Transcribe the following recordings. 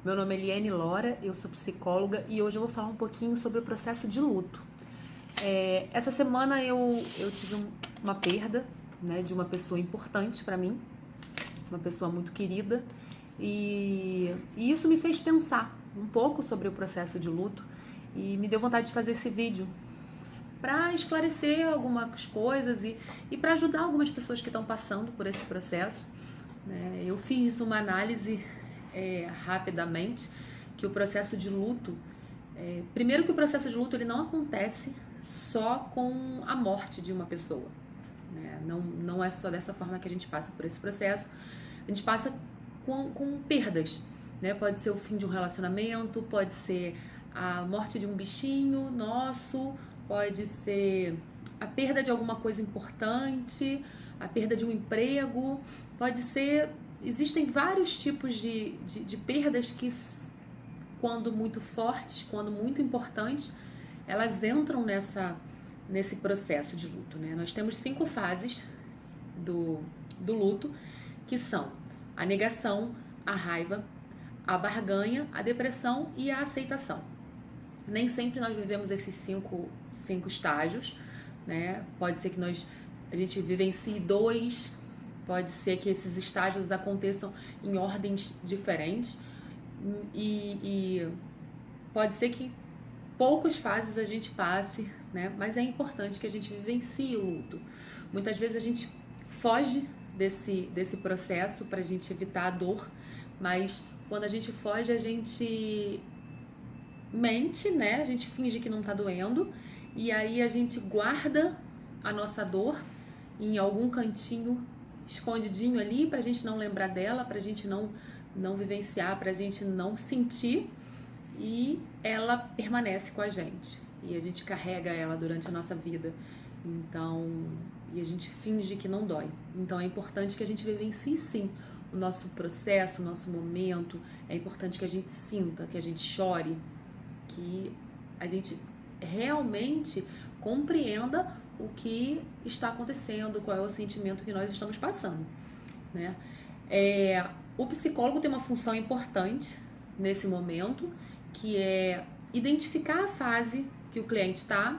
Meu nome é Eliane Lora, eu sou psicóloga e hoje eu vou falar um pouquinho sobre o processo de luto. Essa semana eu tive uma perda, né, de uma pessoa importante para mim, uma pessoa muito querida, e isso me fez pensar um pouco sobre o processo de luto e me deu vontade de fazer esse vídeo para esclarecer algumas coisas e para ajudar algumas pessoas que estão passando por esse processo. Eu fiz uma análise rapidamente que o processo de luto, primeiro que o processo de luto ele não acontece só com a morte de uma pessoa, né? Não é só dessa forma que a gente passa por esse processo, a gente passa com perdas, né? Pode ser o fim de um relacionamento, pode ser a morte de um bichinho nosso, pode ser a perda de alguma coisa importante, a perda de um emprego, pode ser... Existem vários tipos de perdas que, quando muito fortes, quando muito importantes, elas entram nesse processo de luto, né? Nós temos 5 fases do luto, que são a negação, a raiva, a barganha, a depressão e a aceitação. Nem sempre nós vivemos esses cinco estágios, né? Pode ser que a gente vivencie 2, pode ser que esses estágios aconteçam em ordens diferentes e pode ser que poucas fases a gente passe, né? Mas é importante que a gente vivencie o luto. Muitas vezes a gente foge desse processo para a gente evitar a dor, mas quando a gente foge, a gente mente, né? A gente finge que não tá doendo e aí a gente guarda a nossa dor em algum cantinho escondidinho ali pra gente não lembrar dela, pra gente não vivenciar, pra gente não sentir, e ela permanece com a gente e a gente carrega ela durante a nossa vida. Então, e a gente finge que não dói. Então é importante que a gente vivencie sim o nosso processo, o nosso momento. É importante que a gente sinta, que a gente chore, que a gente realmente compreenda o que está acontecendo, qual é o sentimento que nós estamos passando, né? O psicólogo tem uma função importante nesse momento, que é identificar a fase que o cliente está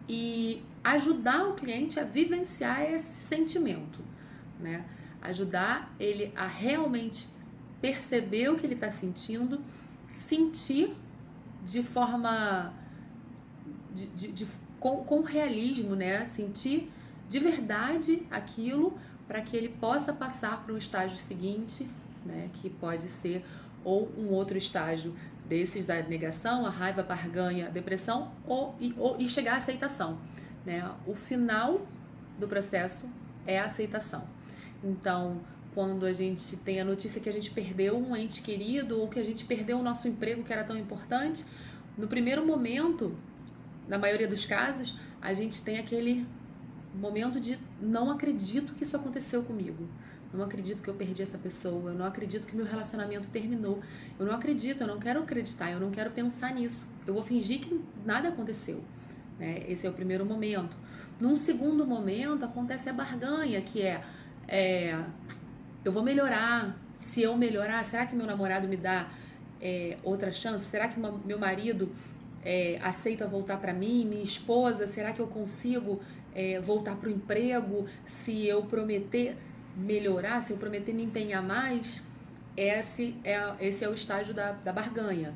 e ajudar o cliente a vivenciar esse sentimento, né? Ajudar ele a realmente perceber o que ele está sentindo, sentir de forma com realismo, né? Sentir de verdade aquilo para que ele possa passar para o estágio seguinte, né? Que pode ser ou um outro estágio desses da negação, a raiva, a barganha, a depressão e chegar à aceitação, né? O final do processo é a aceitação. Então, quando a gente tem a notícia que a gente perdeu um ente querido ou que a gente perdeu o nosso emprego que era tão importante, no primeiro momento, na maioria dos casos, a gente tem aquele momento de não acredito que isso aconteceu comigo. Não acredito que eu perdi essa pessoa, eu não acredito que meu relacionamento terminou, eu não acredito, eu não quero acreditar, eu não quero pensar nisso. Eu vou fingir que nada aconteceu, né? Esse é o primeiro momento. Num segundo momento, acontece a barganha, que eu vou melhorar. Se eu melhorar, será que meu namorado me dá outra chance? Será que meu marido aceita voltar para mim? Minha esposa, será que eu consigo voltar para o emprego? Se eu prometer melhorar, se eu prometer me empenhar mais, esse é o estágio da barganha,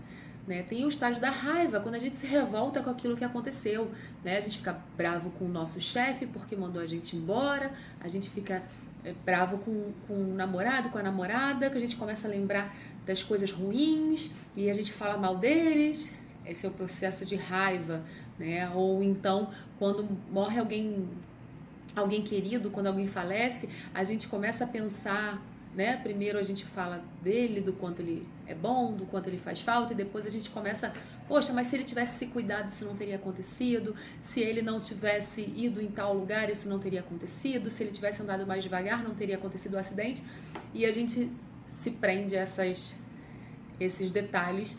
né? Tem o estágio da raiva, quando a gente se revolta com aquilo que aconteceu, né? A gente fica bravo com o nosso chefe porque mandou a gente embora, a gente fica bravo com o namorado, com a namorada, que a gente começa a lembrar das coisas ruins e a gente fala mal deles. Esse é o processo de raiva, né? Ou então, quando morre alguém querido, quando alguém falece, a gente começa a pensar, né? Primeiro a gente fala dele, do quanto ele é bom, do quanto ele faz falta, e depois a gente começa, poxa, mas se ele tivesse se cuidado, isso não teria acontecido. Se ele não tivesse ido em tal lugar, isso não teria acontecido. Se ele tivesse andado mais devagar, não teria acontecido o acidente. E a gente se prende a esses detalhes,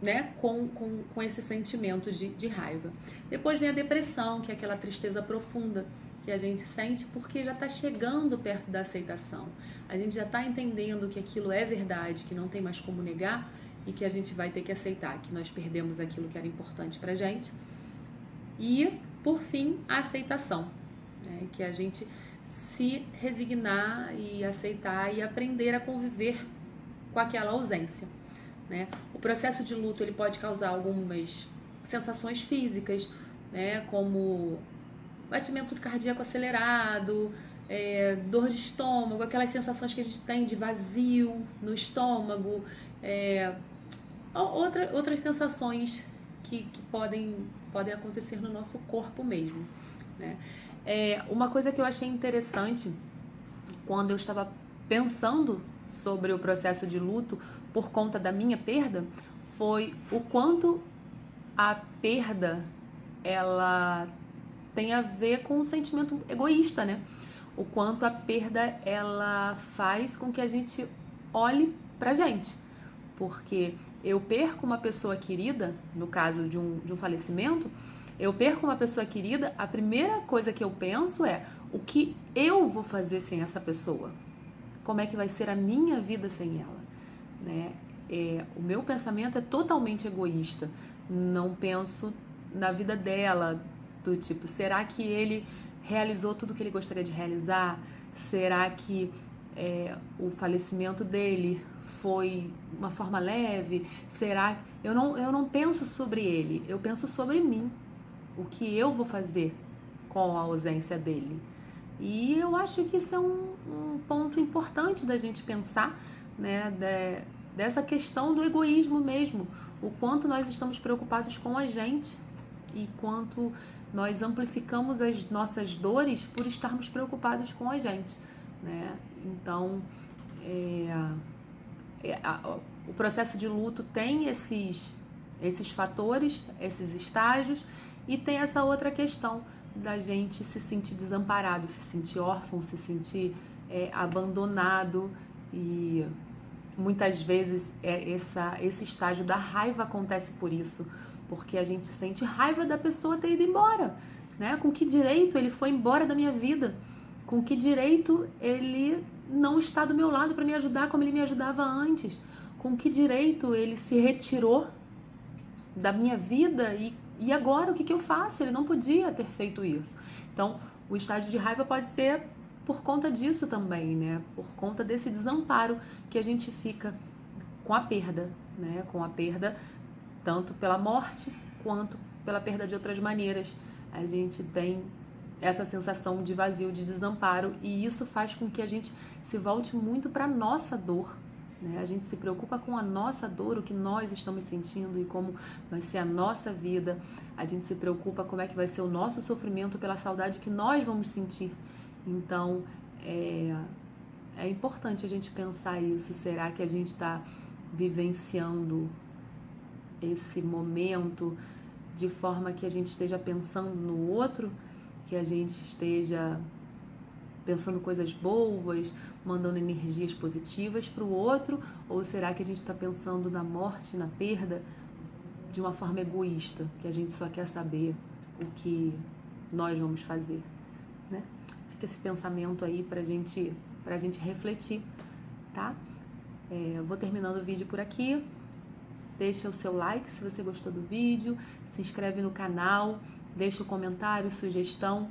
né, com esse sentimento de raiva. Depois vem a depressão, que é aquela tristeza profunda, que a gente sente porque já está chegando perto da aceitação. A gente já está entendendo que aquilo é verdade, que não tem mais como negar e que a gente vai ter que aceitar, que nós perdemos aquilo que era importante pra gente. E, por fim, a aceitação, né? Que a gente se resignar e aceitar e aprender a conviver com aquela ausência, né? O processo de luto ele pode causar algumas sensações físicas, né? Como batimento cardíaco acelerado, dor de estômago, aquelas sensações que a gente tem de vazio no estômago, outras sensações que podem acontecer no nosso corpo mesmo, né? Uma coisa que eu achei interessante quando eu estava pensando sobre o processo de luto por conta da minha perda foi o quanto a perda ela tem a ver com um sentimento egoísta, né? O quanto a perda ela faz com que a gente olhe pra gente, porque eu perco uma pessoa querida, no caso de um falecimento, eu perco uma pessoa querida, a primeira coisa que eu penso é o que eu vou fazer sem essa pessoa, como é que vai ser a minha vida sem ela, né? O meu pensamento é totalmente egoísta, não penso na vida dela, do tipo, será que ele realizou tudo o que ele gostaria de realizar? Será que o falecimento dele foi uma forma leve? Será? Eu não penso sobre ele, eu penso sobre mim. O que eu vou fazer com a ausência dele? E eu acho que isso é um ponto importante da gente pensar, né? Dessa questão do egoísmo mesmo. O quanto nós estamos preocupados com a gente e quanto nós amplificamos as nossas dores por estarmos preocupados com a gente, né? Então, o processo de luto tem esses fatores, esses estágios, e tem essa outra questão da gente se sentir desamparado, se sentir órfão, se sentir abandonado, e muitas vezes esse estágio da raiva acontece por isso, porque a gente sente raiva da pessoa ter ido embora, né? Com que direito ele foi embora da minha vida? Com que direito ele não está do meu lado para me ajudar como ele me ajudava antes? Com que direito ele se retirou da minha vida e agora o que eu faço? Ele não podia ter feito isso. Então, o estágio de raiva pode ser por conta disso também, né? Por conta desse desamparo que a gente fica com a perda, né? Com a perda tanto pela morte quanto pela perda de outras maneiras. A gente tem essa sensação de vazio, de desamparo, e isso faz com que a gente se volte muito para a nossa dor, né? A gente se preocupa com a nossa dor, o que nós estamos sentindo e como vai ser a nossa vida. A gente se preocupa como é que vai ser o nosso sofrimento pela saudade que nós vamos sentir. Então, é importante a gente pensar isso. Será que a gente está vivenciando esse momento de forma que a gente esteja pensando no outro, que a gente esteja pensando coisas boas, mandando energias positivas para o outro, ou será que a gente está pensando na morte, na perda, de uma forma egoísta, que a gente só quer saber o que nós vamos fazer, né? Fica esse pensamento aí pra gente refletir, tá? Vou terminando o vídeo por aqui. Deixa o seu like se você gostou do vídeo, se inscreve no canal, deixa o comentário, sugestão,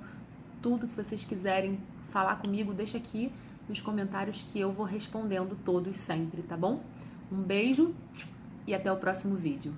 tudo que vocês quiserem falar comigo, deixa aqui nos comentários que eu vou respondendo todos sempre, tá bom? Um beijo e até o próximo vídeo.